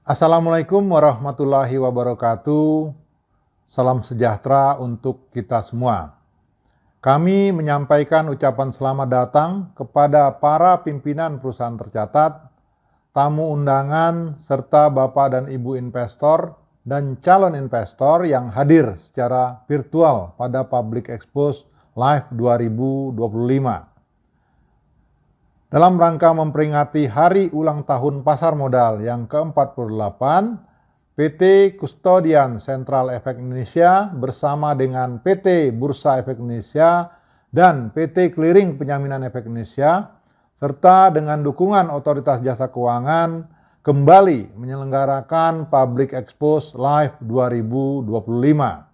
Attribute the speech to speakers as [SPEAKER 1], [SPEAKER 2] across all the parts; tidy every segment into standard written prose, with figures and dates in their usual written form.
[SPEAKER 1] Assalamualaikum warahmatullahi wabarakatuh. Salam sejahtera untuk kita semua. Kami menyampaikan ucapan selamat datang kepada para pimpinan perusahaan tercatat, tamu undangan, serta Bapak dan Ibu investor dan calon investor yang hadir secara virtual pada Public Expose Live 2025. Dalam rangka memperingati Hari Ulang Tahun Pasar Modal yang ke-48, PT Custodian Central Efek Indonesia bersama dengan PT Bursa Efek Indonesia dan PT Clearing Penyaminan Efek Indonesia, serta dengan dukungan Otoritas Jasa Keuangan, kembali menyelenggarakan Public Expose Live 2025.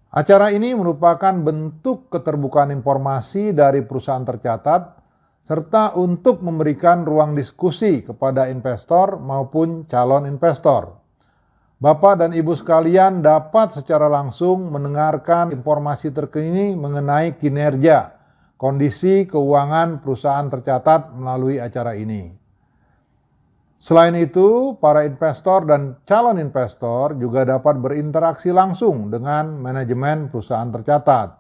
[SPEAKER 1] Acara ini merupakan bentuk keterbukaan informasi dari perusahaan tercatat, serta untuk memberikan ruang diskusi kepada investor maupun calon investor. Bapak dan Ibu sekalian dapat secara langsung mendengarkan informasi terkini mengenai kinerja, kondisi keuangan perusahaan tercatat melalui acara ini. Selain itu, para investor dan calon investor juga dapat berinteraksi langsung dengan manajemen perusahaan tercatat,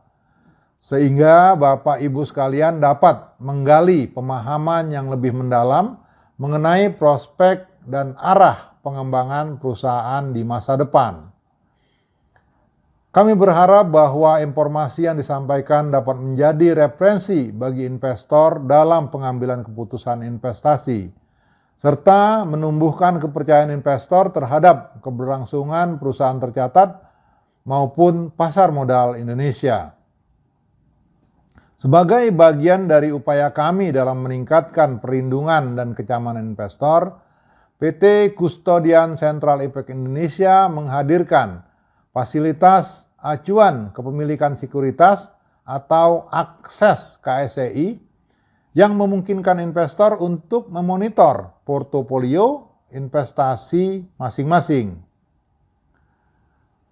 [SPEAKER 1] sehingga Bapak Ibu sekalian dapat menggali pemahaman yang lebih mendalam mengenai prospek dan arah pengembangan perusahaan di masa depan. Kami berharap bahwa informasi yang disampaikan dapat menjadi referensi bagi investor dalam pengambilan keputusan investasi, serta menumbuhkan kepercayaan investor terhadap keberlangsungan perusahaan tercatat maupun pasar modal Indonesia. Sebagai bagian dari upaya kami dalam meningkatkan perlindungan dan kenyamanan investor, PT Custodian Central Efek Indonesia menghadirkan fasilitas acuan kepemilikan sekuritas atau akses KSEI yang memungkinkan investor untuk memonitor portofolio investasi masing-masing.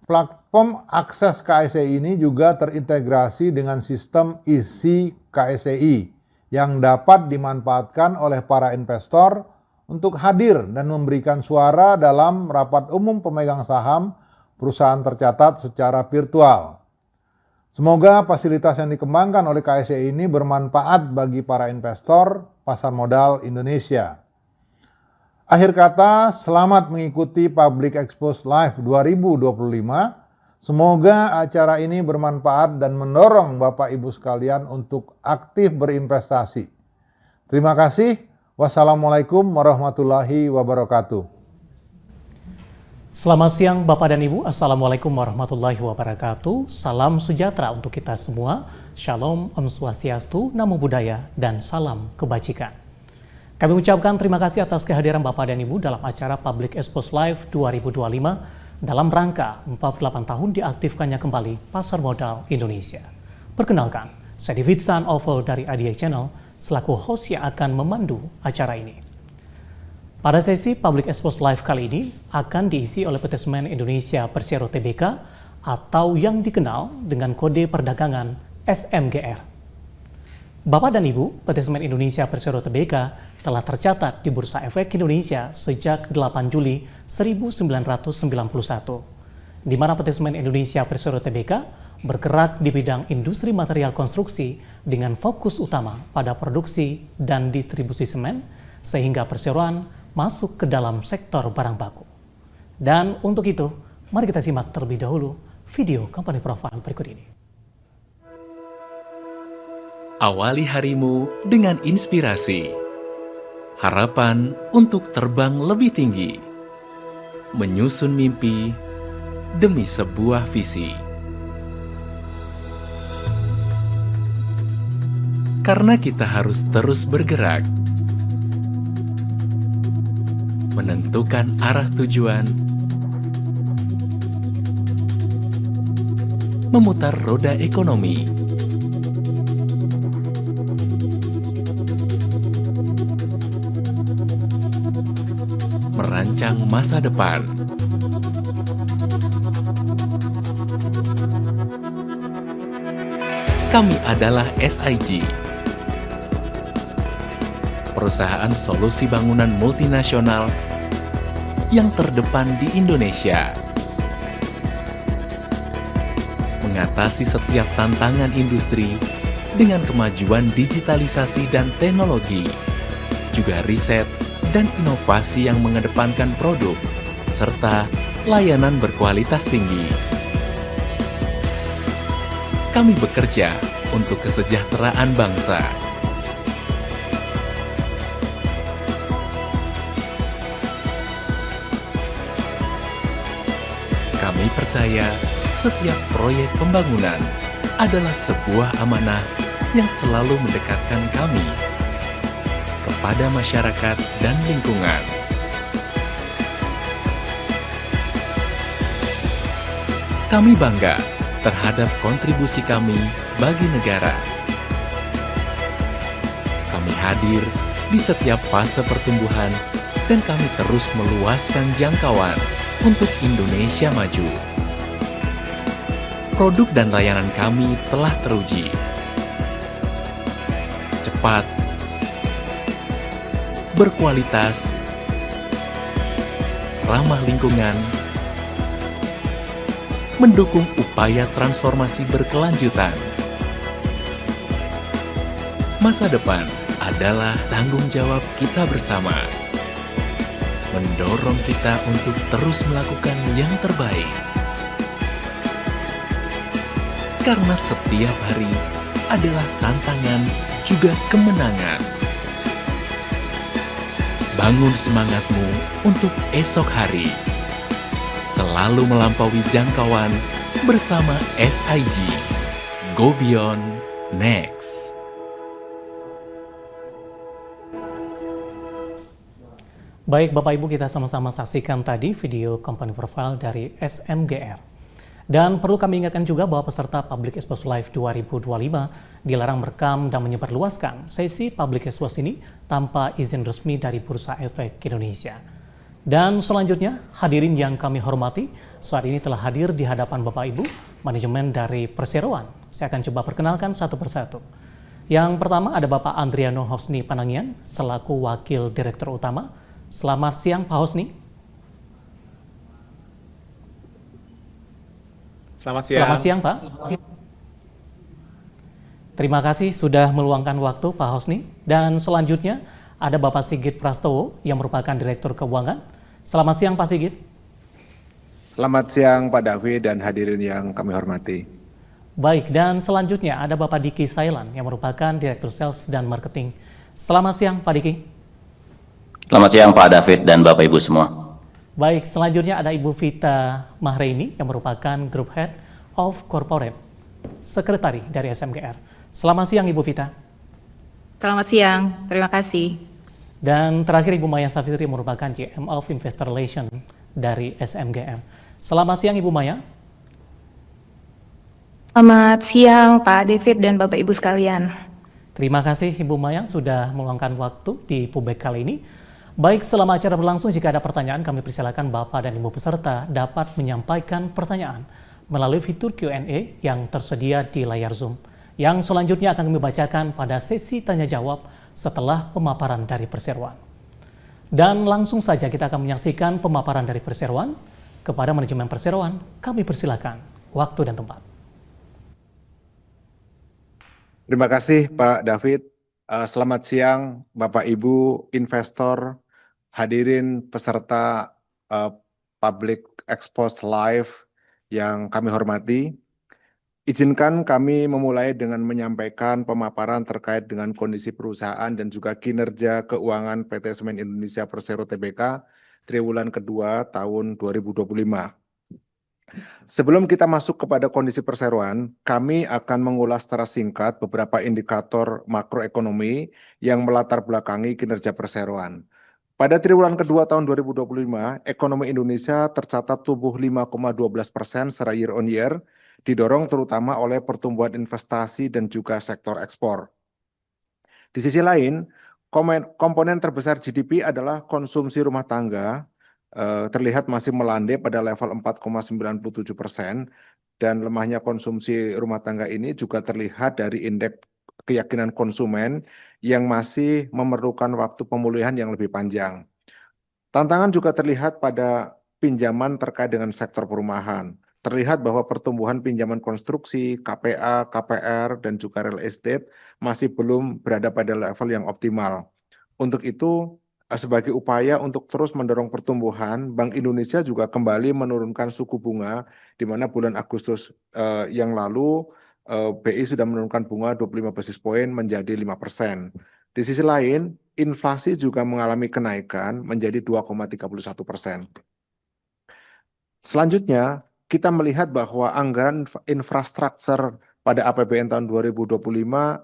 [SPEAKER 1] Platform akses KSEI ini juga terintegrasi dengan sistem isi KSEI yang dapat dimanfaatkan oleh para investor untuk hadir dan memberikan suara dalam rapat umum pemegang saham perusahaan tercatat secara virtual. Semoga fasilitas yang dikembangkan oleh KSEI ini bermanfaat bagi para investor pasar modal Indonesia. Akhir kata, selamat mengikuti Public Expose Live 2025. Semoga acara ini bermanfaat dan mendorong Bapak Ibu sekalian untuk aktif berinvestasi. Terima kasih. Wassalamualaikum warahmatullahi wabarakatuh.
[SPEAKER 2] Selamat siang Bapak dan Ibu, Assalamualaikum warahmatullahi wabarakatuh. Salam sejahtera untuk kita semua. Shalom, Om Swastiastu, Namo Buddhaya, dan salam kebajikan. Kami ucapkan terima kasih atas kehadiran Bapak dan Ibu dalam acara Public Expose Live 2025 dalam rangka 48 tahun diaktifkannya kembali Pasar Modal Indonesia. Perkenalkan, saya David San Oval dari ADI Channel selaku host yang akan memandu acara ini. Pada sesi Public Expose Live kali ini akan diisi oleh PT Semen Indonesia Persero Tbk atau yang dikenal dengan kode perdagangan SMGR. Bapak dan Ibu, PT Semen Indonesia Persero Tbk telah tercatat di Bursa Efek Indonesia sejak 8 Juli 1991, di mana PT Semen Indonesia Persero Tbk bergerak di bidang industri material konstruksi dengan fokus utama pada produksi dan distribusi semen, sehingga perseroan masuk ke dalam sektor barang baku. Dan untuk itu, mari kita simak terlebih dahulu video company profile berikut ini.
[SPEAKER 3] Awali harimu dengan inspirasi. Harapan untuk terbang lebih tinggi. Menyusun mimpi demi sebuah visi. Karena kita harus terus bergerak, menentukan arah tujuan, memutar roda ekonomi, merancang masa depan, Kami adalah SIG, perusahaan solusi bangunan multinasional yang terdepan di Indonesia. Mengatasi setiap tantangan industri dengan kemajuan digitalisasi dan teknologi, juga riset dan inovasi yang mengedepankan produk, serta layanan berkualitas tinggi. Kami bekerja untuk kesejahteraan bangsa. Kami percaya setiap proyek pembangunan adalah sebuah amanah yang selalu mendekatkan kami kepada masyarakat dan lingkungan. Kami bangga terhadap kontribusi kami bagi negara. Kami hadir di setiap fase pertumbuhan dan kami terus meluaskan jangkauan untuk Indonesia maju. Produk dan layanan kami telah teruji. Cepat, berkualitas, ramah lingkungan, mendukung upaya transformasi berkelanjutan. Masa depan adalah tanggung jawab kita bersama, mendorong kita untuk terus melakukan yang terbaik. Karena setiap hari adalah tantangan juga kemenangan. Bangun semangatmu untuk esok hari. Selalu melampaui jangkauan bersama SIG. Go Beyond Next.
[SPEAKER 2] Baik Bapak Ibu, kita sama-sama saksikan tadi video company profile dari SMGR. Dan perlu kami ingatkan juga bahwa peserta Public Expose Live 2025 dilarang merekam dan menyebarluaskan sesi Public Expose ini tanpa izin resmi dari Bursa Efek Indonesia. Dan selanjutnya, hadirin yang kami hormati, saat ini telah hadir di hadapan Bapak Ibu, manajemen dari Perseroan. Saya akan coba perkenalkan satu persatu. Yang pertama ada Bapak Andriano Hosni Panangian, selaku Wakil Direktur Utama. Selamat siang Pak Hosni.
[SPEAKER 4] Selamat siang.
[SPEAKER 2] Selamat siang Pak. Terima kasih sudah meluangkan waktu Pak Hosni. Dan selanjutnya ada Bapak Sigit Prastowo yang merupakan Direktur Keuangan. Selamat siang Pak Sigit.
[SPEAKER 4] Selamat siang Pak David dan hadirin yang kami hormati.
[SPEAKER 2] Baik, dan selanjutnya ada Bapak Diki Sailan yang merupakan Direktur Sales dan Marketing. Selamat siang Pak Diki.
[SPEAKER 5] Selamat siang Pak David dan Bapak Ibu semua.
[SPEAKER 2] Baik, selanjutnya ada Ibu Vita Mahreini yang merupakan Group Head of Corporate Sekretari dari SMGR. Selamat siang Ibu Vita.
[SPEAKER 6] Selamat siang, terima kasih.
[SPEAKER 2] Dan terakhir Ibu Maya Safitri yang merupakan GM of Investor Relation dari SMGR. Selamat siang Ibu Maya.
[SPEAKER 6] Selamat siang Pak David dan Bapak Ibu sekalian.
[SPEAKER 2] Terima kasih Ibu Maya sudah meluangkan waktu di Pubek kali ini. Baik, selama acara berlangsung, jika ada pertanyaan, kami persilakan Bapak dan Ibu peserta dapat menyampaikan pertanyaan melalui fitur Q&A yang tersedia di layar Zoom. Yang selanjutnya akan kami bacakan pada sesi tanya-jawab setelah pemaparan dari Perseroan. Dan langsung saja kita akan menyaksikan pemaparan dari Perseroan. Kepada manajemen Perseroan, kami persilakan waktu dan tempat.
[SPEAKER 4] Terima kasih Pak David. Selamat siang Bapak Ibu investor, hadirin peserta Public Expose Live yang kami hormati. Izinkan kami memulai dengan menyampaikan pemaparan terkait dengan kondisi perusahaan dan juga kinerja keuangan PT Semen Indonesia Persero Tbk triwulan kedua tahun 2025. Sebelum kita masuk kepada kondisi perseroan, kami akan mengulas secara singkat beberapa indikator makroekonomi yang melatar belakangi kinerja perseroan. Pada triwulan kedua tahun 2025, ekonomi Indonesia tercatat tumbuh 5,12% secara year on year, didorong terutama oleh pertumbuhan investasi dan juga sektor ekspor. Di sisi lain, komponen terbesar GDP adalah konsumsi rumah tangga, terlihat masih melandai pada level 4,97% dan lemahnya konsumsi rumah tangga ini juga terlihat dari indeks keyakinan konsumen yang masih memerlukan waktu pemulihan yang lebih panjang. Tantangan juga terlihat pada pinjaman terkait dengan sektor perumahan. Terlihat bahwa pertumbuhan pinjaman konstruksi, KPA, KPR, dan juga real estate masih belum berada pada level yang optimal. Untuk itu, sebagai upaya untuk terus mendorong pertumbuhan, Bank Indonesia juga kembali menurunkan suku bunga, di mana bulan Agustus yang lalu BI sudah menurunkan bunga 25 basis poin menjadi 5%. Di sisi lain, inflasi juga mengalami kenaikan menjadi 2,31%. Selanjutnya, kita melihat bahwa anggaran infrastruktur pada APBN tahun 2025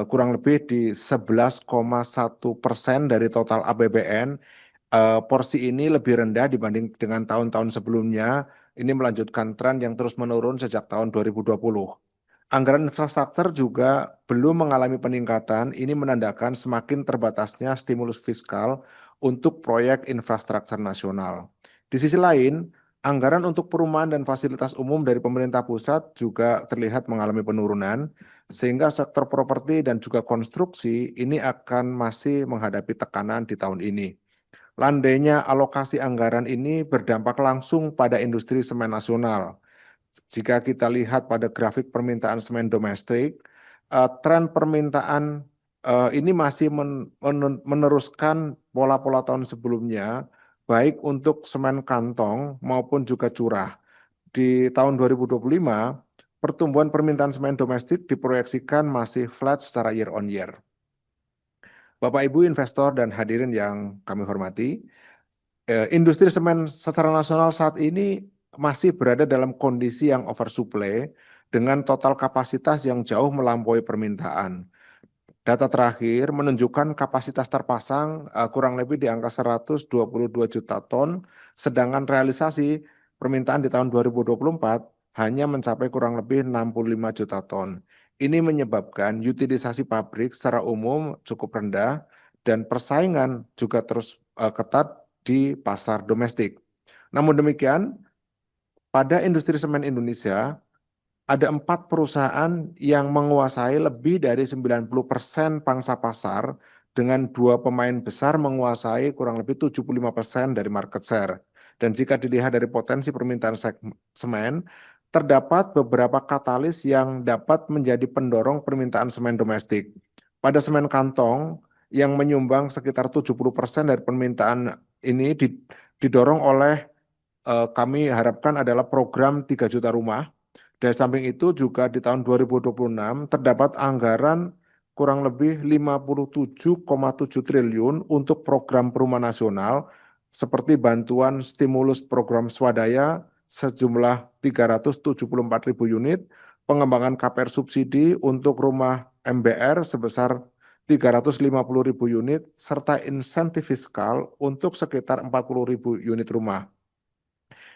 [SPEAKER 4] kurang lebih di 11,1% dari total APBN. Porsi ini lebih rendah dibanding dengan tahun-tahun sebelumnya. Ini melanjutkan tren yang terus menurun sejak tahun 2020. Anggaran infrastruktur juga belum mengalami peningkatan. Ini menandakan semakin terbatasnya stimulus fiskal untuk proyek infrastruktur nasional. Di sisi lain, anggaran untuk perumahan dan fasilitas umum dari pemerintah pusat juga terlihat mengalami penurunan, sehingga sektor properti dan juga konstruksi ini akan masih menghadapi tekanan di tahun ini. Landainya alokasi anggaran ini berdampak langsung pada industri semen nasional. Jika kita lihat pada grafik permintaan semen domestik, tren permintaan ini masih meneruskan pola-pola tahun sebelumnya, baik untuk semen kantong maupun juga curah. Di tahun 2025, pertumbuhan permintaan semen domestik diproyeksikan masih flat secara year on year. Bapak Ibu investor dan hadirin yang kami hormati, industri semen secara nasional saat ini masih berada dalam kondisi yang oversupply dengan total kapasitas yang jauh melampaui permintaan. Data terakhir menunjukkan kapasitas terpasang kurang lebih di angka 122 juta ton, sedangkan realisasi permintaan di tahun 2024 hanya mencapai kurang lebih 65 juta ton. Ini menyebabkan utilisasi pabrik secara umum cukup rendah dan persaingan juga terus ketat di pasar domestik. Namun demikian, pada industri semen Indonesia, ada 4 perusahaan yang menguasai lebih dari 90% pangsa pasar, dengan 2 pemain besar menguasai kurang lebih 75% dari market share. Dan jika dilihat dari potensi permintaan semen, terdapat beberapa katalis yang dapat menjadi pendorong permintaan semen domestik. Pada semen kantong, yang menyumbang sekitar 70% dari permintaan ini didorong oleh kami harapkan adalah program 3 juta rumah. Dari samping itu juga di tahun 2026 terdapat anggaran kurang lebih 57,7 triliun untuk program perumahan nasional seperti bantuan stimulus program swadaya sejumlah 374.000 unit, pengembangan KPR subsidi untuk rumah MBR sebesar 350.000 unit, serta insentif fiskal untuk sekitar 40.000 unit rumah.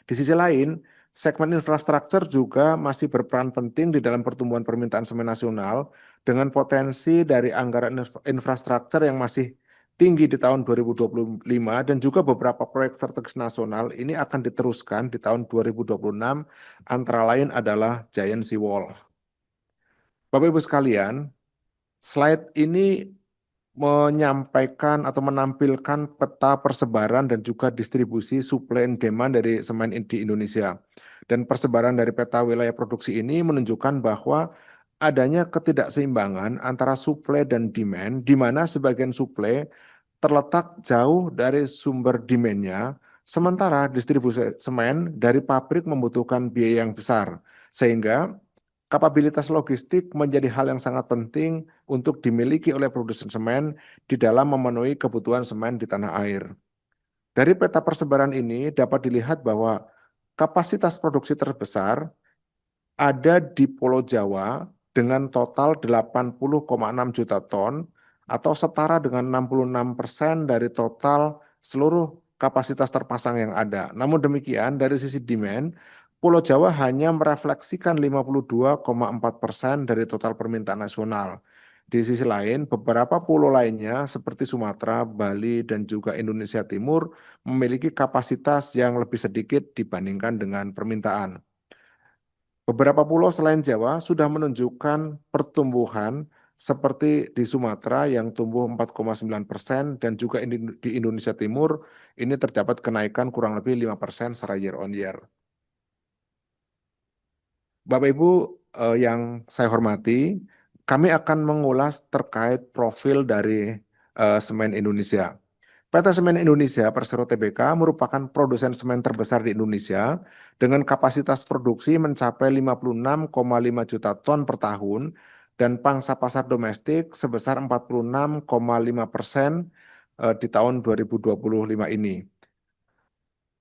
[SPEAKER 4] Di sisi lain, segmen infrastruktur juga masih berperan penting di dalam pertumbuhan permintaan semen nasional dengan potensi dari anggaran infrastruktur yang masih tinggi di tahun 2025 dan juga beberapa proyek strategis nasional ini akan diteruskan di tahun 2026, antara lain adalah Giant Seawall. Bapak Ibu sekalian, slide ini menyampaikan atau menampilkan peta persebaran dan juga distribusi supply and demand dari semen di Indonesia. Dan persebaran dari peta wilayah produksi ini menunjukkan bahwa adanya ketidakseimbangan antara supply dan demand, di mana sebagian supply terletak jauh dari sumber demand-nya, sementara distribusi semen dari pabrik membutuhkan biaya yang besar, sehingga kapabilitas logistik menjadi hal yang sangat penting untuk dimiliki oleh produsen semen di dalam memenuhi kebutuhan semen di tanah air. Dari peta persebaran ini dapat dilihat bahwa kapasitas produksi terbesar ada di Pulau Jawa dengan total 80,6 juta ton atau setara dengan 66% dari total seluruh kapasitas terpasang yang ada. Namun demikian, dari sisi demand, Pulau Jawa hanya merefleksikan 52,4% dari total permintaan nasional. Di sisi lain, beberapa pulau lainnya seperti Sumatera, Bali, dan juga Indonesia Timur memiliki kapasitas yang lebih sedikit dibandingkan dengan permintaan. Beberapa pulau selain Jawa sudah menunjukkan pertumbuhan seperti di Sumatera yang tumbuh 4,9% dan juga di Indonesia Timur ini terdapat kenaikan kurang lebih 5% secara year on year. Bapak Ibu yang saya hormati, kami akan mengulas terkait profil dari semen Indonesia. PT Semen Indonesia Persero Tbk merupakan produsen semen terbesar di Indonesia dengan kapasitas produksi mencapai 56,5 juta ton per tahun dan pangsa pasar domestik sebesar 46,5% di tahun 2025 ini.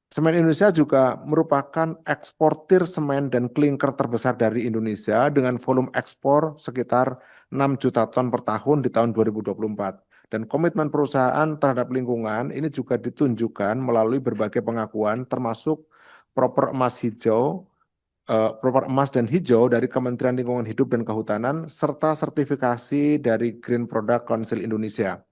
[SPEAKER 4] Semen Indonesia juga merupakan eksportir semen dan klinker terbesar dari Indonesia dengan volume ekspor sekitar 6 juta ton per tahun di tahun 2024. Dan komitmen perusahaan terhadap lingkungan ini juga ditunjukkan melalui berbagai pengakuan termasuk proper emas hijau, proper emas dan hijau dari Kementerian Lingkungan Hidup dan Kehutanan serta sertifikasi dari Green Product Council Indonesia.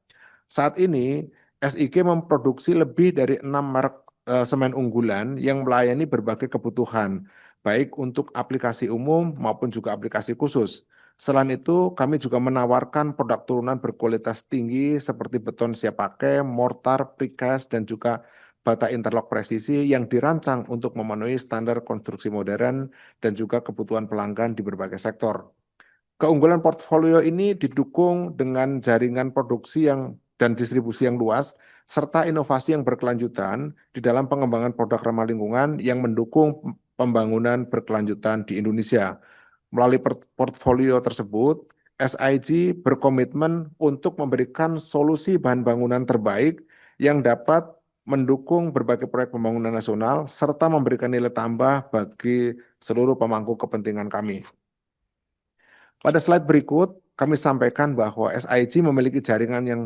[SPEAKER 4] Saat ini SIG memproduksi lebih dari 6 merek semen unggulan yang melayani berbagai kebutuhan, baik untuk aplikasi umum maupun juga aplikasi khusus. Selain itu, kami juga menawarkan produk turunan berkualitas tinggi seperti beton siap pakai, mortar, precast, dan juga bata interlock presisi yang dirancang untuk memenuhi standar konstruksi modern dan juga kebutuhan pelanggan di berbagai sektor. Keunggulan portfolio ini didukung dengan jaringan produksi dan distribusi yang luas, serta inovasi yang berkelanjutan di dalam pengembangan produk ramah lingkungan yang mendukung pembangunan berkelanjutan di Indonesia. Melalui portfolio tersebut, SIG berkomitmen untuk memberikan solusi bahan bangunan terbaik yang dapat mendukung berbagai proyek pembangunan nasional, serta memberikan nilai tambah bagi seluruh pemangku kepentingan kami. Pada slide berikut, kami sampaikan bahwa SIG memiliki jaringan yang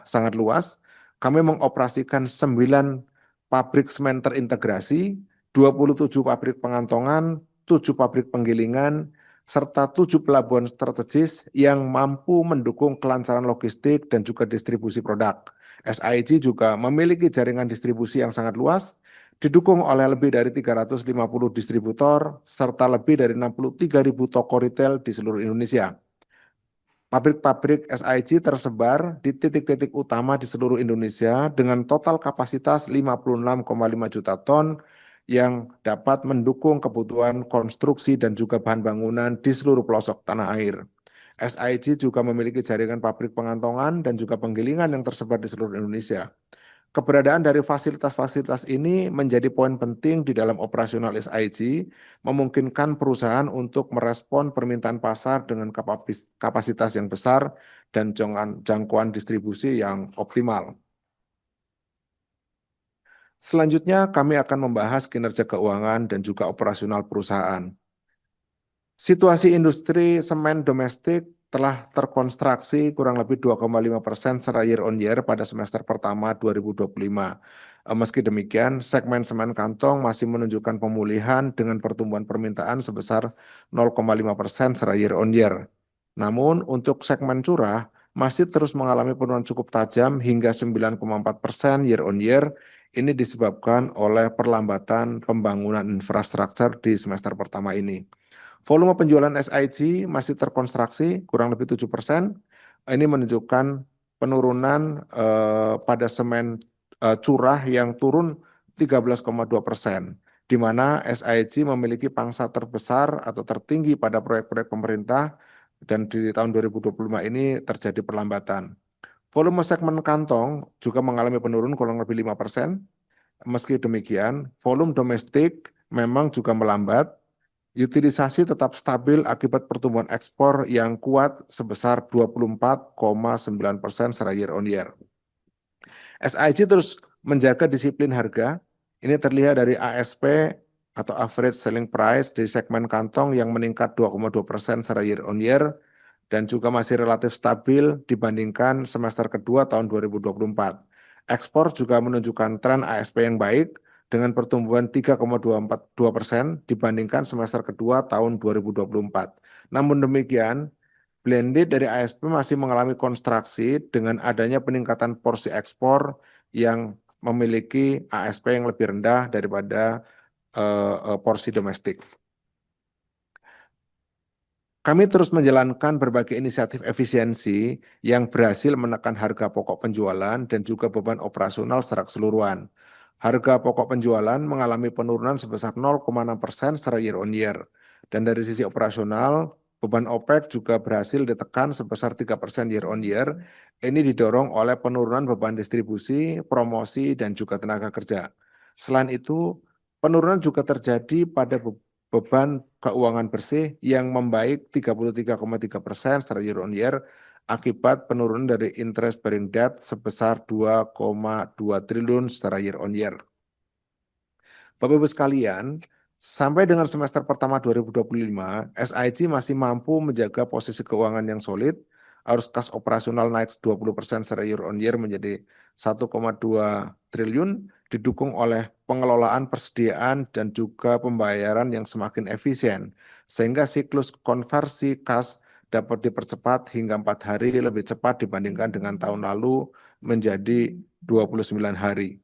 [SPEAKER 4] sangat luas. Kami mengoperasikan 9 pabrik semen terintegrasi, 27 pabrik pengantongan, 7 pabrik penggilingan, serta 7 pelabuhan strategis yang mampu mendukung kelancaran logistik dan juga distribusi produk. SIG juga memiliki jaringan distribusi yang sangat luas, didukung oleh lebih dari 350 distributor, serta lebih dari 63.000 toko retail di seluruh Indonesia. Pabrik-pabrik SIG tersebar di titik-titik utama di seluruh Indonesia dengan total kapasitas 56,5 juta ton yang dapat mendukung kebutuhan konstruksi dan juga bahan bangunan di seluruh pelosok tanah air. SIG juga memiliki jaringan pabrik pengantongan dan juga penggilingan yang tersebar di seluruh Indonesia. Keberadaan dari fasilitas-fasilitas ini menjadi poin penting di dalam operasional SIG, memungkinkan perusahaan untuk merespon permintaan pasar dengan kapasitas yang besar dan jangkauan distribusi yang optimal. Selanjutnya, kami akan membahas kinerja keuangan dan juga operasional perusahaan. Situasi industri semen domestik telah terkonstruksi kurang lebih 2,5% secara year on year pada semester pertama 2025. Meski demikian, segmen semen kantong masih menunjukkan pemulihan dengan pertumbuhan permintaan sebesar 0,5% secara year on year. Namun, untuk segmen curah masih terus mengalami penurunan cukup tajam hingga 9,4% year on year. Ini disebabkan oleh perlambatan pembangunan infrastruktur di semester pertama ini. Volume penjualan SIG masih terkonstruksi kurang lebih 7%. Ini menunjukkan penurunan pada semen curah yang turun 13,2%, di mana SIG memiliki pangsa terbesar atau tertinggi pada proyek-proyek pemerintah dan di tahun 2025 ini terjadi perlambatan. Volume segmen kantong juga mengalami penurunan kurang lebih 5%. Meski demikian, volume domestik memang juga melambat. Utilisasi tetap stabil akibat pertumbuhan ekspor yang kuat sebesar 24,9% secara year on year. SIG terus menjaga disiplin harga. Ini terlihat dari ASP atau average selling price di segmen kantong yang meningkat 2,2% secara year on year dan juga masih relatif stabil dibandingkan semester kedua tahun 2024. Ekspor juga menunjukkan tren ASP yang baik dengan pertumbuhan 3,24% dibandingkan semester kedua tahun 2024. Namun demikian, blended dari ASP masih mengalami konstruksi dengan adanya peningkatan porsi ekspor yang memiliki ASP yang lebih rendah daripada porsi domestik. Kami terus menjalankan berbagai inisiatif efisiensi yang berhasil menekan harga pokok penjualan dan juga beban operasional secara keseluruhan. Harga pokok penjualan mengalami penurunan sebesar 0,6% secara year on year. Dan dari sisi operasional, beban OPEX juga berhasil ditekan sebesar 3% year on year. Ini didorong oleh penurunan beban distribusi, promosi, dan juga tenaga kerja. Selain itu, penurunan juga terjadi pada beban keuangan bersih yang membaik 33,3% secara year on year akibat penurunan dari interest bearing debt sebesar 2,2 triliun secara year on year. Bapak Ibu sekalian, sampai dengan semester pertama 2025, SIG masih mampu menjaga posisi keuangan yang solid, arus kas operasional naik 20% secara year on year menjadi 1,2 triliun, didukung oleh pengelolaan persediaan dan juga pembayaran yang semakin efisien, sehingga siklus konversi kas dapat dipercepat hingga 4 hari lebih cepat dibandingkan dengan tahun lalu menjadi 29 hari.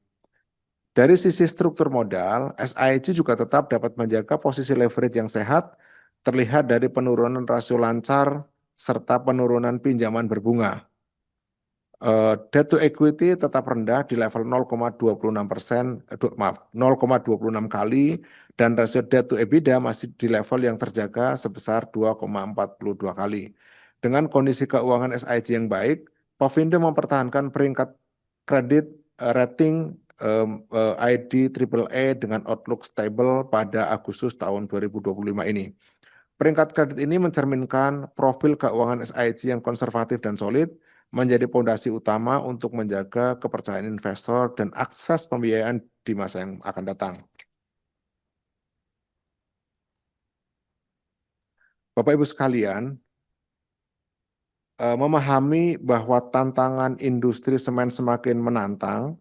[SPEAKER 4] Dari sisi struktur modal, SIG juga tetap dapat menjaga posisi leverage yang sehat, terlihat dari penurunan rasio lancar serta penurunan pinjaman berbunga. Debt to equity tetap rendah di level 0,26%, 0,26 kali, dan rasio debt to EBITDA masih di level yang terjaga sebesar 2,42 kali. Dengan kondisi keuangan SIG yang baik, Povindo mempertahankan peringkat kredit rating ID AAA dengan outlook stable pada Agustus tahun 2025 ini. Peringkat kredit ini mencerminkan profil keuangan SIG yang konservatif dan solid, menjadi fondasi utama untuk menjaga kepercayaan investor dan akses pembiayaan di masa yang akan datang. Bapak Ibu sekalian, memahami bahwa tantangan industri semen semakin menantang,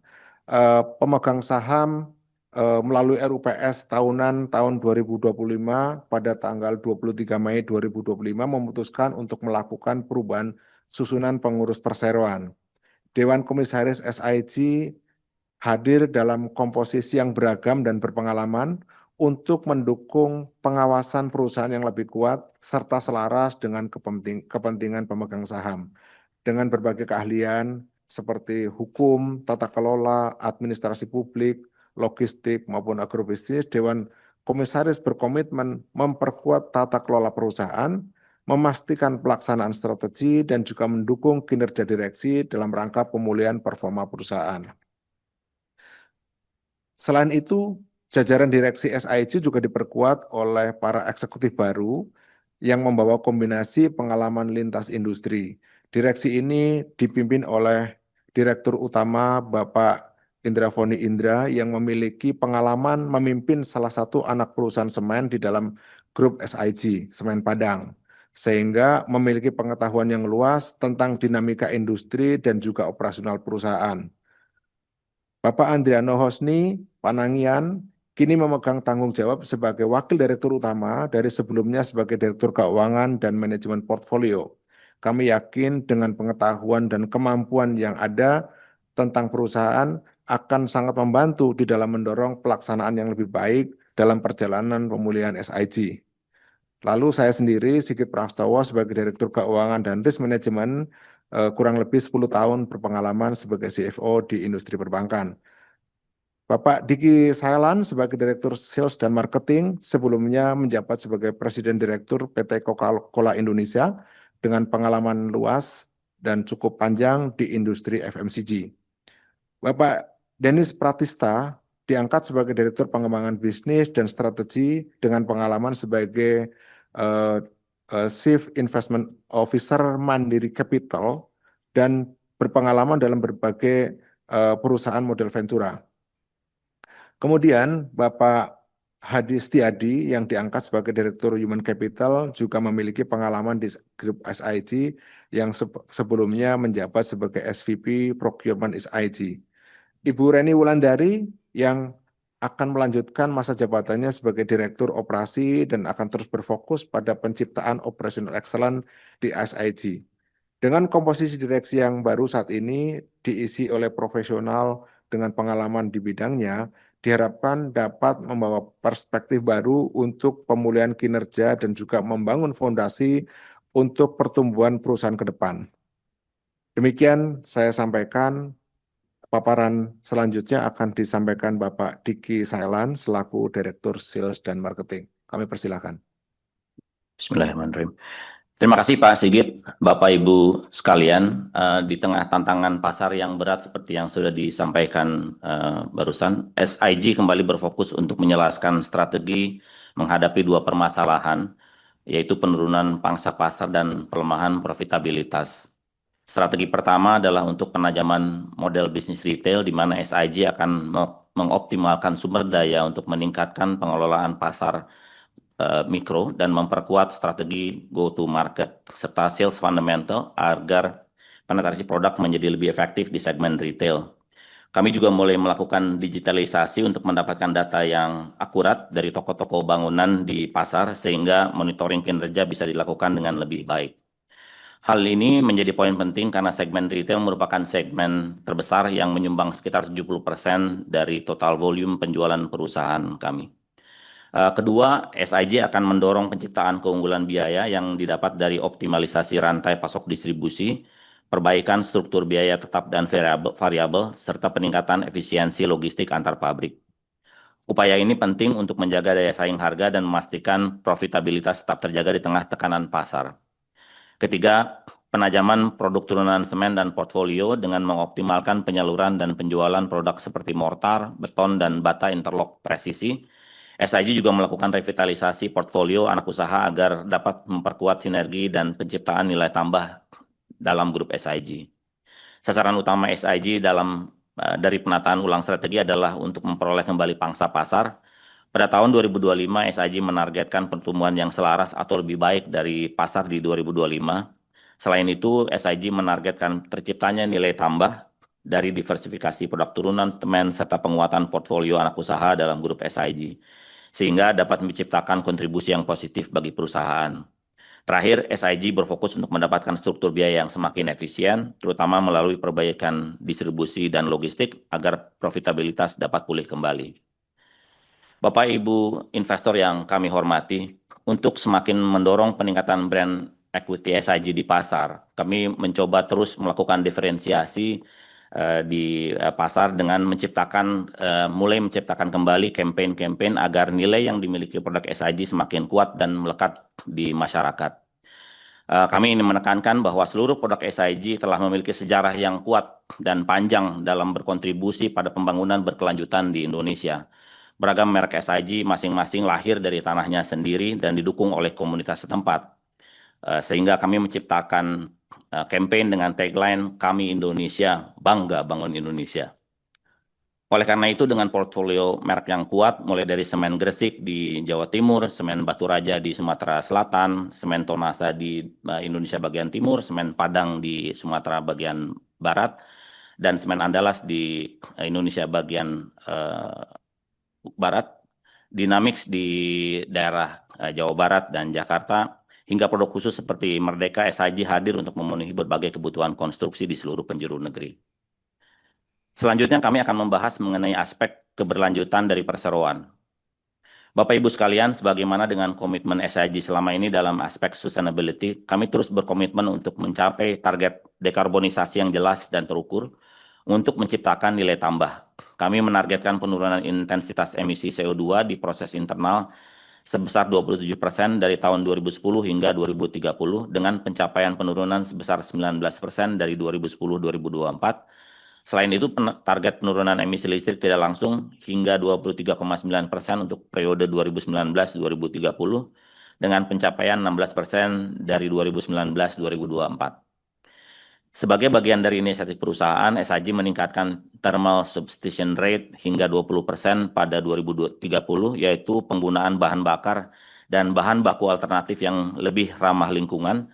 [SPEAKER 4] pemegang saham melalui RUPS tahunan tahun 2025 pada tanggal 23 Mei 2025 memutuskan untuk melakukan perubahan susunan pengurus perseroan. Dewan Komisaris SIG hadir dalam komposisi yang beragam dan berpengalaman untuk mendukung pengawasan perusahaan yang lebih kuat serta selaras dengan kepentingan pemegang saham. Dengan berbagai keahlian seperti hukum, tata kelola, administrasi publik, logistik, maupun agrobisnis, Dewan Komisaris berkomitmen memperkuat tata kelola perusahaan, memastikan pelaksanaan strategi, dan juga mendukung kinerja direksi dalam rangka pemulihan performa perusahaan. Selain itu, jajaran direksi SIG juga diperkuat oleh para eksekutif baru yang membawa kombinasi pengalaman lintas industri. Direksi ini dipimpin oleh Direktur Utama Bapak Indra Foni Indra yang memiliki pengalaman memimpin salah satu anak perusahaan semen di dalam grup SIG, Semen Padang, sehingga memiliki pengetahuan yang luas tentang dinamika industri dan juga operasional perusahaan. Bapak Andriano Hosni Panangian kini memegang tanggung jawab sebagai Wakil Direktur Utama dari sebelumnya sebagai Direktur Keuangan dan Manajemen Portfolio. Kami yakin dengan pengetahuan dan kemampuan yang ada tentang perusahaan akan sangat membantu di dalam mendorong pelaksanaan yang lebih baik dalam perjalanan pemulihan SIG. Lalu saya sendiri, Sigit Prastowo, sebagai Direktur Keuangan dan Risk Management, kurang lebih 10 tahun berpengalaman sebagai CFO di industri perbankan. Bapak Diki Saelan sebagai Direktur Sales dan Marketing, sebelumnya menjabat sebagai Presiden Direktur PT Coca-Cola Indonesia dengan pengalaman luas dan cukup panjang di industri FMCG. Bapak Denis Pratista diangkat sebagai Direktur Pengembangan Bisnis dan Strategi dengan pengalaman sebagai Chief Investment Officer Mandiri Capital dan berpengalaman dalam berbagai perusahaan model Ventura. Kemudian Bapak Hadi Setiadi yang diangkat sebagai Direktur Human Capital juga memiliki pengalaman di grup SIG yang sebelumnya menjabat sebagai SVP Procurement SIG. Ibu Reni Wulandari yang akan melanjutkan masa jabatannya sebagai Direktur Operasi dan akan terus berfokus pada penciptaan operational excellence di SIG. Dengan komposisi direksi yang baru saat ini diisi oleh profesional dengan pengalaman di bidangnya diharapkan dapat membawa perspektif baru untuk pemulihan kinerja dan juga membangun fondasi untuk pertumbuhan perusahaan ke depan. Demikian saya sampaikan. Paparan selanjutnya akan disampaikan Bapak Diki Sailan selaku Direktur Sales dan Marketing. Kami persilakan.
[SPEAKER 5] Bismillahirrahmanirrahim. Terima kasih Pak Sigit, Bapak Ibu sekalian. Di tengah tantangan pasar yang berat seperti yang sudah disampaikan barusan, SIG kembali berfokus untuk menjelaskan strategi menghadapi dua permasalahan, yaitu penurunan pangsa pasar dan pelemahan profitabilitas. Strategi pertama adalah untuk penajaman model bisnis retail, di mana SIG akan mengoptimalkan sumber daya untuk meningkatkan pengelolaan pasar mikro dan memperkuat strategi go-to-market serta sales fundamental agar penetrasi produk menjadi lebih efektif di segmen retail. Kami juga mulai melakukan digitalisasi untuk mendapatkan data yang akurat dari toko-toko bangunan di pasar sehingga monitoring kinerja bisa dilakukan dengan lebih baik. Hal ini menjadi poin penting karena segmen retail merupakan segmen terbesar yang menyumbang sekitar 70% dari total volume penjualan perusahaan kami. Kedua, SIG akan mendorong penciptaan keunggulan biaya yang didapat dari optimalisasi rantai pasok distribusi, perbaikan struktur biaya tetap dan variabel, serta peningkatan efisiensi logistik antar pabrik. Upaya ini penting untuk menjaga daya saing harga dan memastikan profitabilitas tetap terjaga di tengah tekanan pasar. Ketiga, penajaman produk turunan semen dan portfolio dengan mengoptimalkan penyaluran dan penjualan produk seperti mortar, beton, dan bata interlock presisi. SIG juga melakukan revitalisasi portfolio anak usaha agar dapat memperkuat sinergi dan penciptaan nilai tambah dalam grup SIG. Sasaran utama SIG dari penataan ulang strategi adalah untuk memperoleh kembali pangsa pasar. Pada tahun 2025, SIG menargetkan pertumbuhan yang selaras atau lebih baik dari pasar di 2025. Selain itu, SIG menargetkan terciptanya nilai tambah dari diversifikasi produk turunan semen serta penguatan portfolio anak usaha dalam grup SIG, sehingga dapat menciptakan kontribusi yang positif bagi perusahaan. Terakhir, SIG berfokus untuk mendapatkan struktur biaya yang semakin efisien, terutama melalui perbaikan distribusi dan logistik agar profitabilitas dapat pulih kembali. Bapak Ibu investor yang kami hormati, untuk semakin mendorong peningkatan brand equity SIG di pasar, kami mencoba terus melakukan diferensiasi di pasar dengan mulai menciptakan kembali campaign-campaign agar nilai yang dimiliki produk SIG semakin kuat dan melekat di masyarakat. Kami ingin menekankan bahwa seluruh produk SIG telah memiliki sejarah yang kuat dan panjang dalam berkontribusi pada pembangunan berkelanjutan di Indonesia. Beragam merek SIG masing-masing lahir dari tanahnya sendiri dan didukung oleh komunitas setempat. Sehingga kami menciptakan campaign dengan tagline Kami Indonesia, Bangga Bangun Indonesia. Oleh karena itu, dengan portfolio merek yang kuat, mulai dari semen Gresik di Jawa Timur, semen Batu Raja di Sumatera Selatan, semen Tonasa di Indonesia bagian timur, semen Padang di Sumatera bagian barat, dan semen Andalas di Indonesia bagian barat, Dynamics di daerah Jawa Barat dan Jakarta, hingga produk khusus seperti Merdeka, SIG hadir untuk memenuhi berbagai kebutuhan konstruksi di seluruh penjuru negeri. Selanjutnya kami akan membahas mengenai aspek keberlanjutan dari perseroan. Bapak Ibu sekalian, sebagaimana dengan komitmen SIG selama ini dalam aspek sustainability, kami terus berkomitmen untuk mencapai target dekarbonisasi yang jelas dan terukur untuk menciptakan nilai tambah. Kami menargetkan penurunan intensitas emisi CO2 di proses internal sebesar 27% dari tahun 2010 hingga 2030 dengan pencapaian penurunan sebesar 19% dari 2010-2024. Selain itu, target penurunan emisi listrik tidak langsung hingga 23,9% untuk periode 2019-2030 dengan pencapaian 16% dari 2019-2024. Sebagai bagian dari inisiatif perusahaan, SIG meningkatkan thermal substitution rate hingga 20% pada 2030, yaitu penggunaan bahan bakar dan bahan baku alternatif yang lebih ramah lingkungan,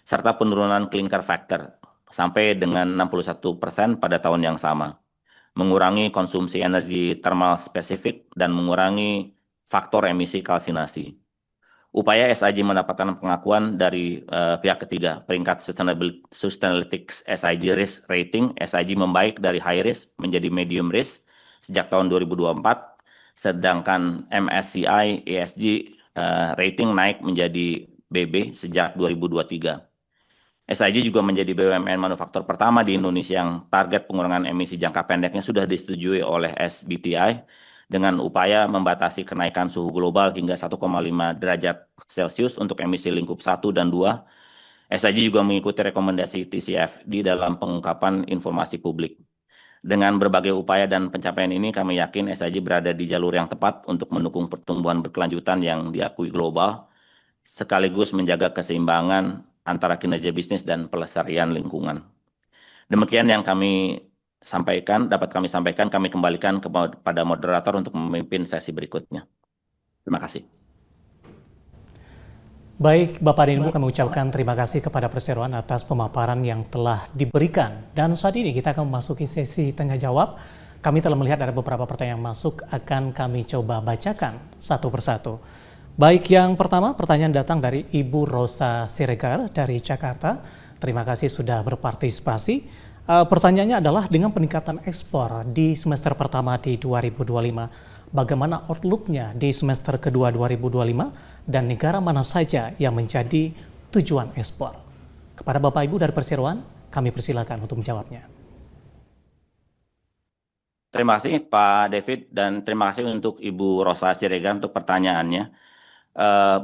[SPEAKER 5] serta penurunan clinker factor sampai dengan 61% pada tahun yang sama, mengurangi konsumsi energi thermal spesifik dan mengurangi faktor emisi kalsinasi. Upaya SIG mendapatkan pengakuan dari pihak ketiga, peringkat Sustainalytics SIG Risk Rating, SIG membaik dari high risk menjadi medium risk sejak tahun 2024 sedangkan MSCI ESG rating naik menjadi BB sejak 2023. SIG juga menjadi BUMN manufaktur pertama di Indonesia yang target pengurangan emisi jangka pendeknya sudah disetujui oleh SBTi dengan upaya membatasi kenaikan suhu global hingga 1,5 derajat Celcius untuk emisi lingkup 1 dan 2. SIG juga mengikuti rekomendasi TCFD dalam pengungkapan informasi publik. Dengan berbagai upaya dan pencapaian ini, kami yakin SIG berada di jalur yang tepat untuk mendukung pertumbuhan berkelanjutan yang diakui global, sekaligus menjaga keseimbangan antara kinerja bisnis dan pelestarian lingkungan. Demikian yang dapat kami sampaikan, kami kembalikan kepada moderator untuk memimpin sesi berikutnya. Terima kasih.
[SPEAKER 2] Baik, Bapak dan Ibu, kami ucapkan terima kasih kepada perseroan atas pemaparan yang telah diberikan. Dan saat ini kita akan memasuki sesi tanya jawab. Kami telah melihat ada beberapa pertanyaan masuk, akan kami coba bacakan satu persatu. Baik, yang pertama pertanyaan datang dari Ibu Rosa Siregar dari Jakarta. Terima kasih sudah berpartisipasi. Pertanyaannya adalah dengan peningkatan ekspor di semester pertama di 2025, bagaimana outlook-nya di semester kedua 2025 dan negara mana saja yang menjadi tujuan ekspor? Kepada Bapak Ibu dari perseroan, kami persilakan untuk menjawabnya.
[SPEAKER 5] Terima kasih Pak David dan terima kasih untuk Ibu Rosa Siregar untuk pertanyaannya.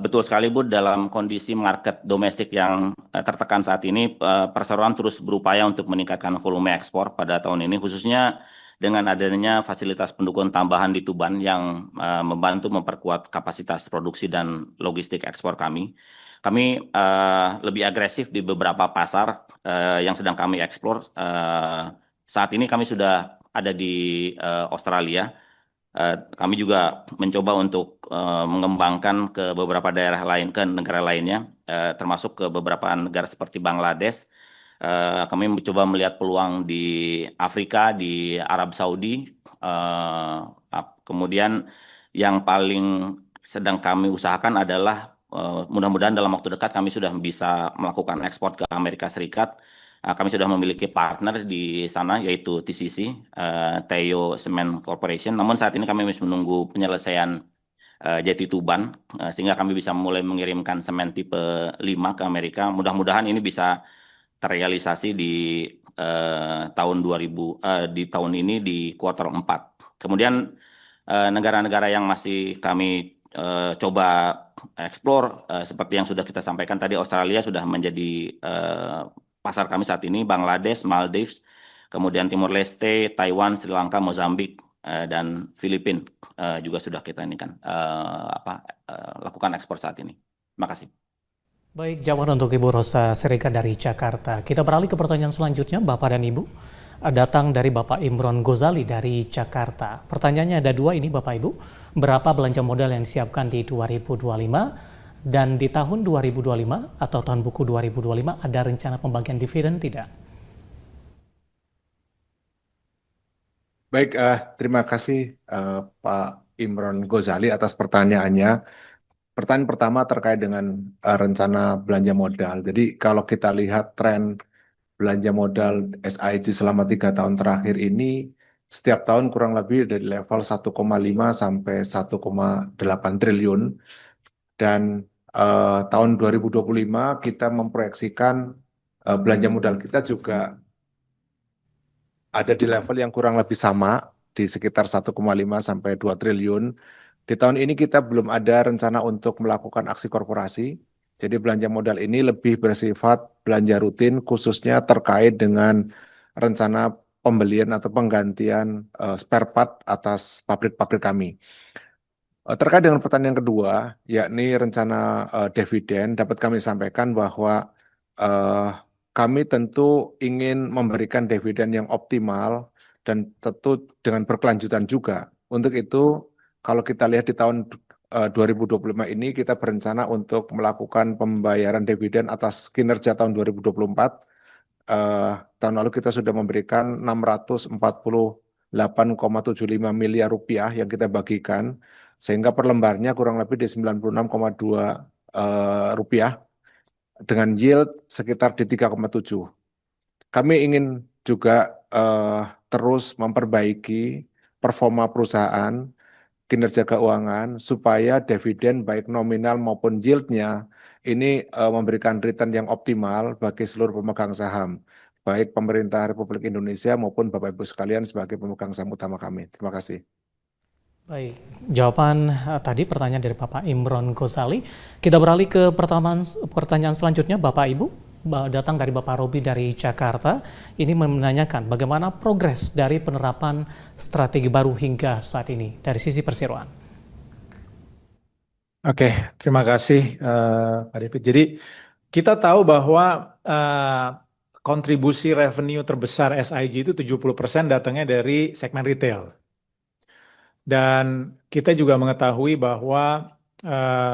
[SPEAKER 5] Betul sekali Bu, dalam kondisi market domestik yang tertekan saat ini, perseroan terus berupaya untuk meningkatkan volume ekspor pada tahun ini, khususnya dengan adanya fasilitas pendukung tambahan di Tuban yang membantu memperkuat kapasitas produksi dan logistik ekspor kami. Kami lebih agresif di beberapa pasar yang sedang kami eksplor. Saat ini kami sudah ada di Australia. Kami juga mencoba untuk mengembangkan ke beberapa daerah lain, ke negara lainnya, termasuk ke beberapa negara seperti Bangladesh. Kami mencoba melihat peluang di Afrika, di Arab Saudi. Kemudian yang paling sedang kami usahakan adalah mudah-mudahan dalam waktu dekat kami sudah bisa melakukan ekspor ke Amerika Serikat. Kami sudah memiliki partner di sana yaitu TCC, Teo Cement Corporation. Namun saat ini kami masih menunggu penyelesaian Jeti Tuban sehingga kami bisa mulai mengirimkan semen tipe 5 ke Amerika. Mudah-mudahan ini bisa terrealisasi di tahun ini di kuartal 4. Kemudian negara-negara yang masih kami coba eksplor seperti yang sudah kita sampaikan tadi, Australia sudah menjadi pasar kami saat ini, Bangladesh, Maldives, kemudian Timor Leste, Taiwan, Sri Lanka, Mozambik, dan Filipina juga sudah kita lakukan ekspor saat ini. Terima kasih.
[SPEAKER 2] Baik, jawaban untuk Ibu Rosa Siregar dari Jakarta. Kita beralih ke pertanyaan selanjutnya, Bapak dan Ibu. Datang dari Bapak Imron Gozali dari Jakarta. Pertanyaannya ada dua ini, Bapak Ibu. Berapa belanja modal yang disiapkan di 2025? Dan di tahun 2025 atau tahun buku 2025 ada rencana pembagian dividen tidak?
[SPEAKER 4] Baik, terima kasih Pak Imron Gozali atas pertanyaannya. Pertanyaan pertama terkait dengan rencana belanja modal. Jadi kalau kita lihat tren belanja modal SIG selama 3 tahun terakhir ini, setiap tahun kurang lebih dari level 1,5 sampai 1,8 triliun. Dan tahun 2025 kita memproyeksikan belanja modal kita juga ada di level yang kurang lebih sama, di sekitar 1,5 sampai 2 triliun. Di tahun ini kita belum ada rencana untuk melakukan aksi korporasi. Jadi belanja modal ini lebih bersifat belanja rutin, khususnya terkait dengan rencana pembelian atau penggantian spare part atas pabrik-pabrik kami. Terkait dengan pertanyaan kedua, yakni rencana dividen, dapat kami sampaikan bahwa kami tentu ingin memberikan dividen yang optimal dan tentu dengan berkelanjutan juga. Untuk itu, kalau kita lihat di tahun 2025 ini, kita berencana untuk melakukan pembayaran dividen atas kinerja tahun 2024. Tahun lalu kita sudah memberikan 648,75 miliar rupiah yang kita bagikan, sehingga per lembarnya kurang lebih di 96,2 rupiah dengan yield sekitar di 3,7. Kami ingin juga terus memperbaiki performa perusahaan kinerja keuangan supaya dividen baik nominal maupun yield-nya ini memberikan return yang optimal bagi seluruh pemegang saham, baik pemerintah Republik Indonesia maupun Bapak Ibu sekalian sebagai pemegang saham utama kami. Terima kasih.
[SPEAKER 2] Baik, jawaban tadi pertanyaan dari Bapak Imron Ghazali. Kita beralih ke pertanyaan selanjutnya, Bapak Ibu. Datang dari Bapak Robi dari Jakarta. Ini menanyakan bagaimana progres dari penerapan strategi baru hingga saat ini dari sisi perseroan.
[SPEAKER 7] Oke, terima kasih Pak David. Jadi kita tahu bahwa kontribusi revenue terbesar SIG itu 70% datangnya dari segmen retail. Dan kita juga mengetahui bahwa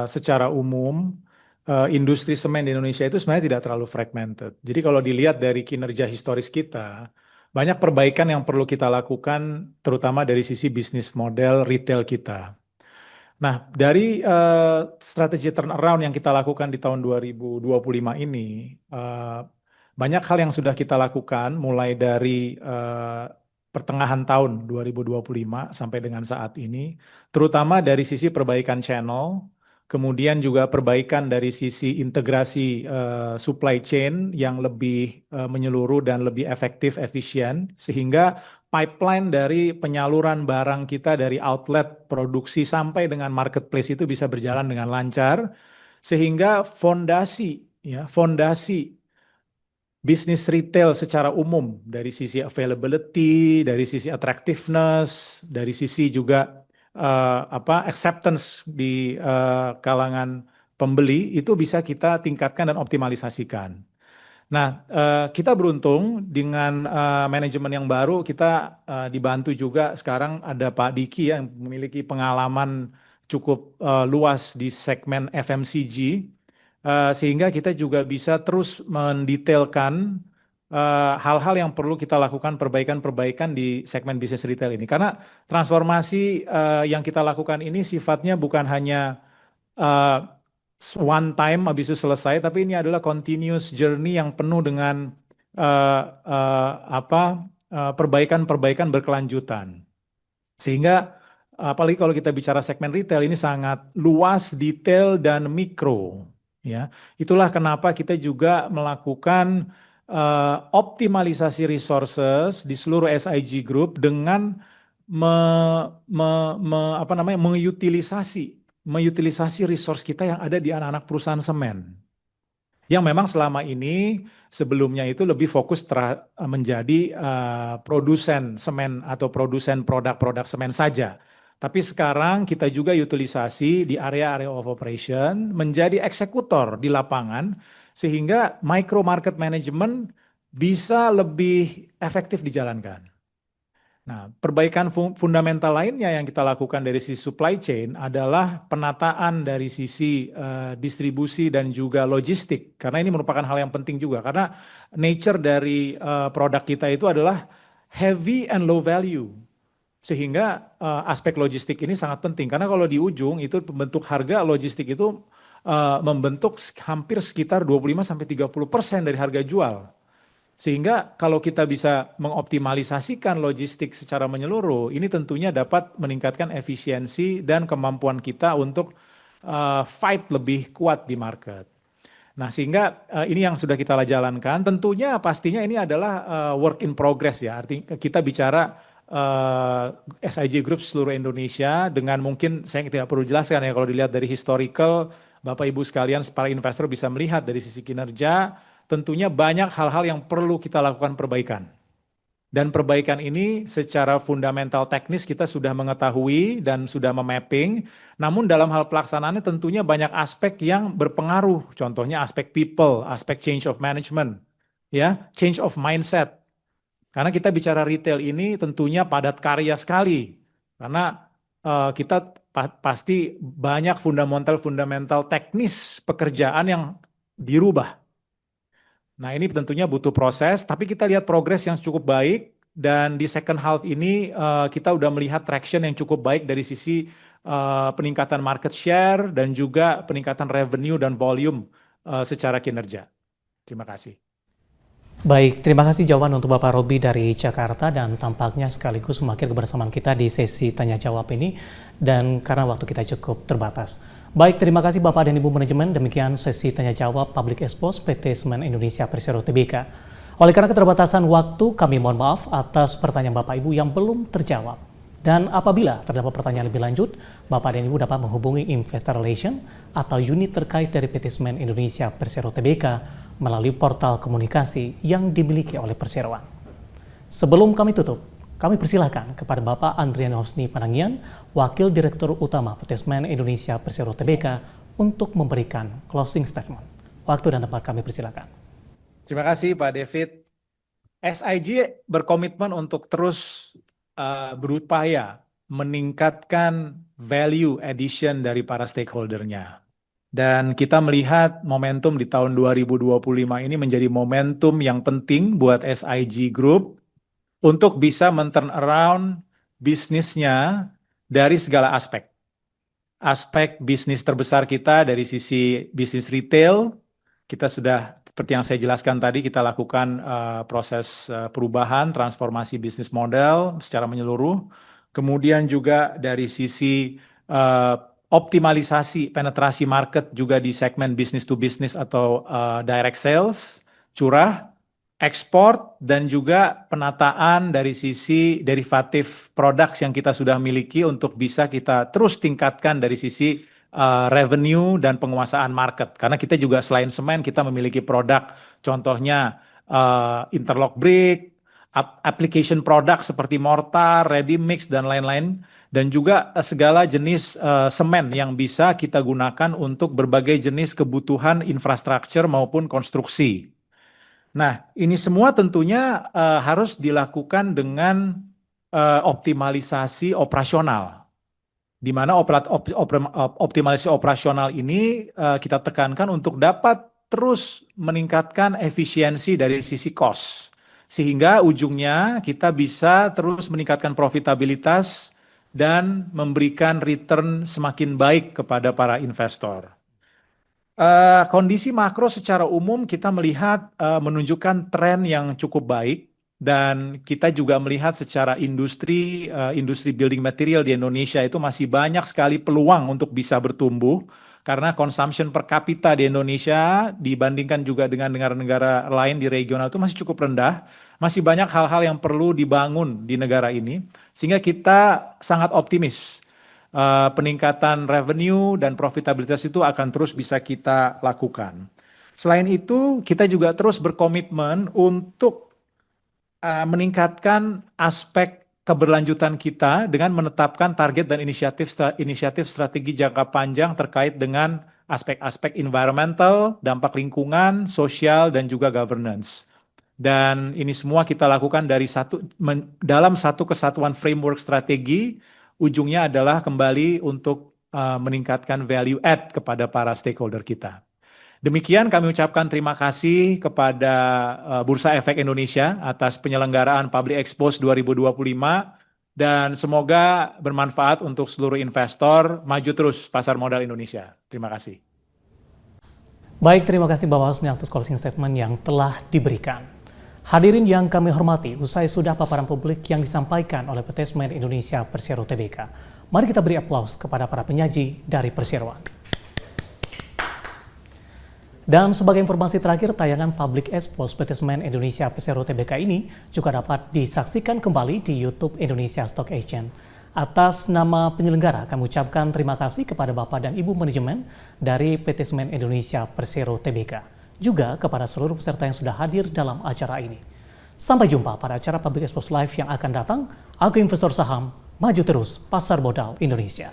[SPEAKER 7] secara umum industri semen di Indonesia itu sebenarnya tidak terlalu fragmented. Jadi kalau dilihat dari kinerja historis kita, banyak perbaikan yang perlu kita lakukan terutama dari sisi bisnis model retail kita. Nah, dari strategi turnaround yang kita lakukan di tahun 2025 ini, banyak hal yang sudah kita lakukan mulai dari pertengahan tahun 2025 sampai dengan saat ini, terutama dari sisi perbaikan channel, kemudian juga perbaikan dari sisi integrasi supply chain yang lebih menyeluruh dan lebih efektif, efisien, sehingga pipeline dari penyaluran barang kita dari outlet produksi sampai dengan marketplace itu bisa berjalan dengan lancar, sehingga fondasi bisnis retail secara umum dari sisi availability, dari sisi attractiveness, dari sisi juga acceptance di kalangan pembeli itu bisa kita tingkatkan dan optimalisasikan. Nah, kita beruntung dengan manajemen yang baru, kita dibantu juga sekarang ada Pak Diki yang memiliki pengalaman cukup luas di segmen FMCG, sehingga kita juga bisa terus mendetailkan hal-hal yang perlu kita lakukan perbaikan-perbaikan di segmen bisnis retail ini. Karena transformasi yang kita lakukan ini sifatnya bukan hanya one time habis itu selesai, tapi ini adalah continuous journey yang penuh dengan perbaikan-perbaikan berkelanjutan. Sehingga apalagi kalau kita bicara segmen retail ini sangat luas, detail dan mikro. Ya, itulah kenapa kita juga melakukan optimalisasi resources di seluruh SIG Group dengan mengutilisasi resource kita yang ada di anak-anak perusahaan semen. Yang memang selama ini sebelumnya itu lebih fokus menjadi produsen semen atau produsen produk-produk semen saja. Tapi sekarang kita juga utilisasi di area-area of operation menjadi eksekutor di lapangan sehingga micro market management bisa lebih efektif dijalankan. Nah, perbaikan fundamental lainnya yang kita lakukan dari sisi supply chain adalah penataan dari sisi distribusi dan juga logistik. Karena ini merupakan hal yang penting juga. Karena nature dari produk kita itu adalah heavy and low value. Sehingga aspek logistik ini sangat penting. Karena kalau di ujung itu pembentuk harga logistik itu membentuk hampir sekitar 25-30% dari harga jual. Sehingga kalau kita bisa mengoptimalisasikan logistik secara menyeluruh, ini tentunya dapat meningkatkan efisiensi dan kemampuan kita untuk fight lebih kuat di market. Nah, sehingga ini yang sudah kita jalankan, tentunya pastinya ini adalah work in progress ya. Artinya kita bicara SIG Group seluruh Indonesia dengan mungkin saya tidak perlu jelaskan ya, kalau dilihat dari historical, Bapak Ibu sekalian para investor bisa melihat dari sisi kinerja, tentunya banyak hal-hal yang perlu kita lakukan perbaikan. Dan perbaikan ini secara fundamental teknis kita sudah mengetahui dan sudah memapping, namun dalam hal pelaksanaannya tentunya banyak aspek yang berpengaruh, contohnya aspek people, aspek change of management, ya, change of mindset. Karena kita bicara retail ini tentunya padat karya sekali, karena kita pasti banyak fundamental teknis pekerjaan yang dirubah. Nah, ini tentunya butuh proses, tapi kita lihat progres yang cukup baik, dan di second half ini kita udah melihat traction yang cukup baik dari sisi peningkatan market share dan juga peningkatan revenue dan volume secara kinerja. Terima kasih.
[SPEAKER 2] Baik, terima kasih jawaban untuk Bapak Robi dari Jakarta dan tampaknya sekaligus mengakhiri kebersamaan kita di sesi tanya jawab ini dan karena waktu kita cukup terbatas. Baik, terima kasih Bapak dan Ibu manajemen. Demikian sesi tanya jawab Public Expose PT Semen Indonesia Persero Tbk. Oleh karena keterbatasan waktu, kami mohon maaf atas pertanyaan Bapak Ibu yang belum terjawab. Dan apabila terdapat pertanyaan lebih lanjut, Bapak dan Ibu dapat menghubungi Investor Relation atau unit terkait dari PT Semen Indonesia Persero Tbk melalui portal komunikasi yang dimiliki oleh perseroan. Sebelum kami tutup, kami persilahkan kepada Bapak Andrian Hosni Panangian, Wakil Direktur Utama PT Semen Indonesia Persero Tbk untuk memberikan closing statement. Waktu dan tempat kami persilahkan.
[SPEAKER 7] Terima kasih Pak David. SIG berkomitmen untuk terus berupaya meningkatkan value addition dari para stakeholder-nya. Dan kita melihat momentum di tahun 2025 ini menjadi momentum yang penting buat SIG Group untuk bisa men-turn around bisnisnya dari segala aspek. Aspek bisnis terbesar kita dari sisi bisnis retail, kita sudah seperti yang saya jelaskan tadi, kita lakukan proses perubahan, transformasi bisnis model secara menyeluruh. Kemudian juga dari sisi optimalisasi penetrasi market juga di segmen business to business atau direct sales, curah, ekspor, dan juga penataan dari sisi derivatif products yang kita sudah miliki untuk bisa kita terus tingkatkan dari sisi revenue dan penguasaan market. Karena kita juga selain semen, kita memiliki produk, contohnya interlock brick, application product seperti mortar, ready mix, dan lain-lain. Dan juga segala jenis semen yang bisa kita gunakan untuk berbagai jenis kebutuhan infrastruktur maupun konstruksi. Nah, ini semua tentunya harus dilakukan dengan optimalisasi operasional. Di mana optimalisasi operasional ini kita tekankan untuk dapat terus meningkatkan efisiensi dari sisi cost. Sehingga ujungnya kita bisa terus meningkatkan profitabilitas dan memberikan return semakin baik kepada para investor. Kondisi makro secara umum kita melihat menunjukkan tren yang cukup baik dan kita juga melihat secara industri building material di Indonesia itu masih banyak sekali peluang untuk bisa bertumbuh karena consumption per kapita di Indonesia dibandingkan juga dengan negara-negara lain di regional itu masih cukup rendah. Masih banyak hal-hal yang perlu dibangun di negara ini, sehingga kita sangat optimis peningkatan revenue dan profitabilitas itu akan terus bisa kita lakukan. Selain itu, kita juga terus berkomitmen untuk meningkatkan aspek keberlanjutan kita dengan menetapkan target dan inisiatif strategi jangka panjang terkait dengan aspek-aspek environmental, dampak lingkungan, sosial, dan juga governance. Dan ini semua kita lakukan dalam satu kesatuan framework strategi, ujungnya adalah kembali untuk meningkatkan value add kepada para stakeholder kita. Demikian kami ucapkan terima kasih kepada Bursa Efek Indonesia atas penyelenggaraan Public Expose 2025 dan semoga bermanfaat untuk seluruh investor, maju terus pasar modal Indonesia. Terima kasih.
[SPEAKER 2] Baik, terima kasih Bapak Hosni atas closing statement yang telah diberikan. Hadirin yang kami hormati, usai sudah paparan publik yang disampaikan oleh PT Semen Indonesia Persero Tbk. Mari kita beri aplaus kepada para penyaji dari perseroan. Dan sebagai informasi terakhir, tayangan Public Expose PT Semen Indonesia Persero Tbk ini juga dapat disaksikan kembali di YouTube Indonesia Stock Exchange. Atas nama penyelenggara, kami ucapkan terima kasih kepada Bapak dan Ibu manajemen dari PT Semen Indonesia Persero Tbk. Juga kepada seluruh peserta yang sudah hadir dalam acara ini. Sampai jumpa pada acara Public Expose Live yang akan datang. Aku investor saham, maju terus pasar modal Indonesia.